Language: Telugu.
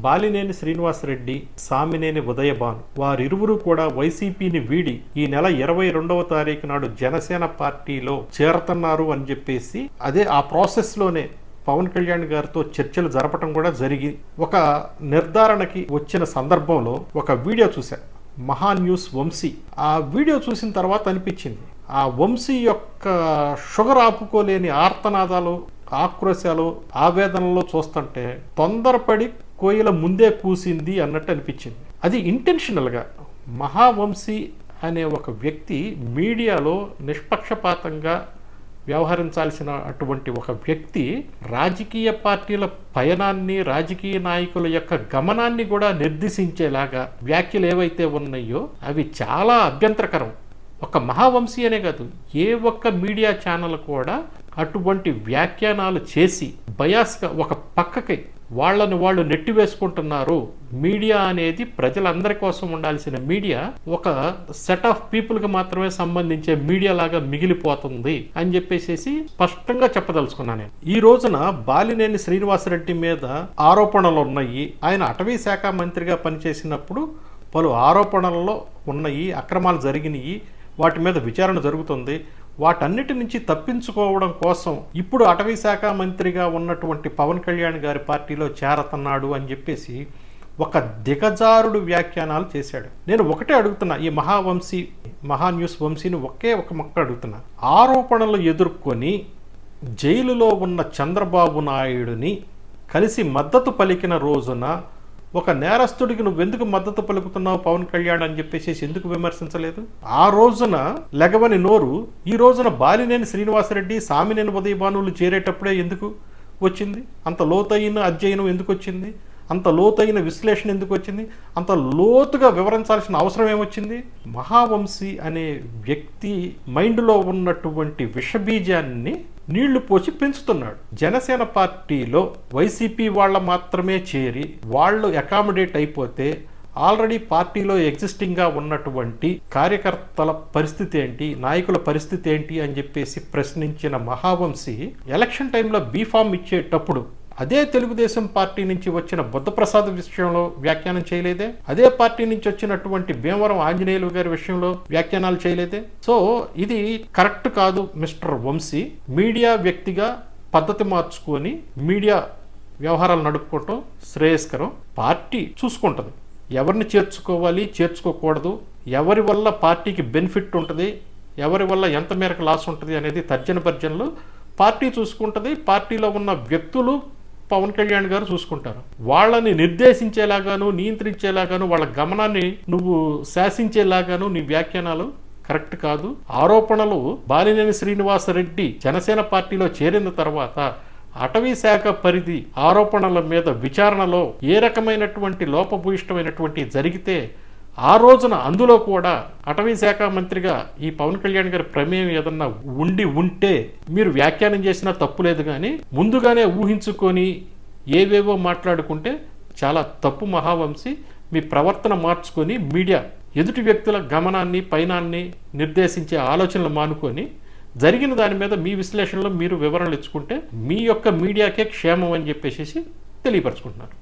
బాలినేని శ్రీనివాసరెడ్డి, సామినేని ఉదయభాను వారిరువురు కూడా వైసీపీని వీడి ఈ నెల 22వ తారీఖు నాడు జనసేన పార్టీలో చేరతన్నారు అని చెప్పేసి అదే ఆ ప్రాసెస్ లోనే పవన్ కళ్యాణ్ గారితో చర్చలు జరపడం కూడా జరిగి ఒక నిర్ధారణకి వచ్చిన సందర్భంలో ఒక వీడియో చూశా, మహా న్యూస్ వంశీ. ఆ వీడియో చూసిన తర్వాత అనిపించింది, ఆ వంశీ యొక్క షుగర్ ఆపుకోలేని ఆర్తనాదాలు, ఆక్రోశాలు, ఆవేదనలో చూస్తుంటే తొందరపడి కోయిల ముందే కూసింది అన్నట్టు అనిపించింది. అది ఇంటెన్షనల్గా మహావంశీ అనే ఒక వ్యక్తి మీడియాలో నిష్పక్షపాతంగా వ్యవహరించాల్సిన అటువంటి ఒక వ్యక్తి రాజకీయ పార్టీల పయనాన్ని, రాజకీయ నాయకుల యొక్క గమనాన్ని కూడా నిర్దేశించేలాగా వ్యాఖ్యలు ఏవైతే ఉన్నాయో అవి చాలా అభ్యంతరకరం. ఒక మహావంశీ అనే కాదు, ఏ ఒక్క మీడియా ఛానల్ కూడా అటువంటి వ్యాఖ్యానాలు చేసి బయాస్గా ఒక పక్కకి వాళ్ళని వాళ్ళు నెట్టివేసుకుంటున్నారు. మీడియా అనేది ప్రజలందరి కోసం ఉండాల్సిన మీడియా ఒక సెట్ ఆఫ్ పీపుల్కి మాత్రమే సంబంధించే మీడియా లాగా మిగిలిపోతుంది అని చెప్పేసి స్పష్టంగా చెప్పదలుచుకున్నాను. ఈ రోజున బాలినేని శ్రీనివాసరెడ్డి మీద ఆరోపణలు ఉన్నాయి. ఆయన అటవీ శాఖ మంత్రిగా పనిచేసినప్పుడు పలు ఆరోపణలలో ఉన్నాయి, అక్రమాలు జరిగినాయి, వాటి మీద విచారణ జరుగుతుంది. వాటన్నిటి నుంచి తప్పించుకోవడం కోసం ఇప్పుడు అటవీ శాఖ మంత్రిగా ఉన్నటువంటి పవన్ కళ్యాణ్ గారి పార్టీలో చేరతన్నాడు అని చెప్పేసి ఒక దిగజారుడు వ్యాఖ్యానాలు చేశాడు. నేను ఒకటే అడుగుతున్నా, ఈ మహా న్యూస్ వంశీని ఒక మొక్క అడుగుతున్నా. ఆరోపణలు ఎదుర్కొని జైలులో ఉన్న చంద్రబాబు నాయుడుని కలిసి మద్దతు పలికిన రోజున ఒక నేరస్తుడికి నువ్వెందుకు మద్దతు పలుకుతున్నావు పవన్ కళ్యాణ్ అని చెప్పేసి ఎందుకు విమర్శించలేదు? ఆ రోజున లెగవని నోరు ఈ రోజున బాలినేని శ్రీనివాసరెడ్డి, సామినేని ఉదయభానులు చేరేటప్పుడే ఎందుకు వచ్చింది? అంత లోతైన అధ్యయనం ఎందుకు వచ్చింది? అంత లోతైన విశ్లేషణ ఎందుకు వచ్చింది? అంత లోతుగా వివరించాల్సిన అవసరం ఏమొచ్చింది? మహావంశీ అనే వ్యక్తి మైండ్లో ఉన్నటువంటి విషబీజాన్ని నీళ్లు పోసి పెంచుతున్నాడు. జనసేన పార్టీలో వైసీపీ వాళ్ళ మాత్రమే చేరి వాళ్ళు అకామిడేట్ అయిపోతే ఆల్రెడీ పార్టీలో ఎగ్జిస్టింగ్గా ఉన్నటువంటి కార్యకర్తల పరిస్థితి ఏంటి, నాయకుల పరిస్థితి ఏంటి అని చెప్పేసి ప్రశ్నించిన మహావంశీ ఎలక్షన్ టైంలో బీఫామ్ ఇచ్చేటప్పుడు అదే తెలుగుదేశం పార్టీ నుంచి వచ్చిన బుద్ధప్రసాద్ విషయంలో వ్యాఖ్యానం చేయలేదే? అదే పార్టీ నుంచి వచ్చినటువంటి భీమవరం ఆంజనేయులు గారి విషయంలో వ్యాఖ్యానాలు చేయలేదే? సో ఇది కరెక్ట్ కాదు మిస్టర్ వంశీ. మీడియా వ్యక్తిగా పద్ధతి మార్చుకొని మీడియా వ్యవహారాలు నడుపుకోవటం శ్రేయస్కరం. పార్టీ చూసుకుంటుంది ఎవరిని చేర్చుకోవాలి, చేర్చుకోకూడదు, ఎవరి వల్ల పార్టీకి బెనిఫిట్ ఉంటుంది, ఎవరి వల్ల ఎంత మేరకు లాస్ ఉంటుంది అనేది తర్జన భర్జనలు పార్టీ చూసుకుంటుంది. పార్టీలో ఉన్న వ్యక్తులు పవన్ కళ్యాణ్ గారు చూసుకుంటారు. వాళ్ళని నిర్దేశించేలాగాను, నియంత్రించేలాగాను, వాళ్ళ గమనాన్ని నువ్వు శాసించేలాగాను నీ వ్యాఖ్యానాలు కరెక్ట్ కాదు. ఆరోపణలు బాలినేని శ్రీనివాసరెడ్డి జనసేన పార్టీలో చేరిన తర్వాత అటవీ శాఖ పరిధి ఆరోపణల మీద విచారణలో ఏ రకమైనటువంటి లోపభూయిష్టమైనటువంటి జరిగితే ఆ రోజున అందులో కూడా అటవీ శాఖ మంత్రిగా ఈ పవన్ కళ్యాణ్ గారి ప్రమేయం ఏదన్నా ఉంటే మీరు వ్యాఖ్యానం చేసినా తప్పు లేదు, కానీ ముందుగానే ఊహించుకొని ఏవేవో మాట్లాడుకుంటే చాలా తప్పు. మహావంశీ, మీ ప్రవర్తన మార్చుకొని మీడియా ఎదుటి వ్యక్తుల గమనాన్ని, పైనాన్ని నిర్దేశించే ఆలోచనలు మానుకొని జరిగిన దాని మీద మీ విశ్లేషణలో మీరు వివరణలు ఇచ్చుకుంటే మీ యొక్క మీడియాకే క్షేమం అని చెప్పేసి తెలియపరచుకుంటున్నారు.